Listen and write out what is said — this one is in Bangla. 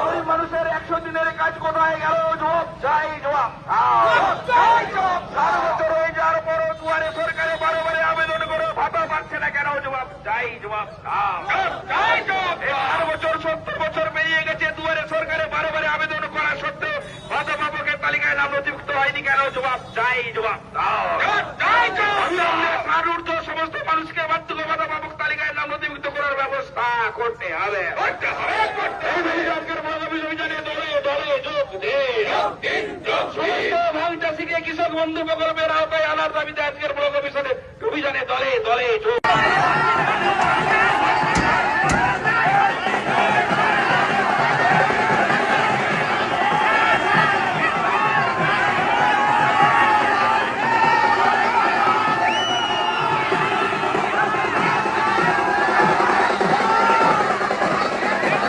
গরিব মানুষের 100 দিনের কাজ কোথায় গেল? জবাব চাই, জবাব। 4 বছর হয়ে যাওয়ার পরও দুয়ারে সরকারে বারে আবেদন করে ভাতা পাচ্ছে না কেন? জবাব চাই, জবাব। 4 বছর 70 বছর পেরিয়ে গেছে, দুয়ারে সরকারে বারে আবেদন করা সত্ত্বেও ভাতা পাবকের তালিকায় নাম নথিভুক্ত হয়নি কেন? জবাব চাই, জবাব। ঊর্ধ্ব সমস্ত মানুষকে বার্ধক্য ভাতা পাবক তালিকায় নাম নথিভুক্ত করার ব্যবস্থা করতে হবে। ভাঙ চাষিকে কৃষক বন্ধু প্রকল্পের আওতায় আনার দাবিতে আজকের ব্লক অফিসে অভিযানে দলে দলে যোগ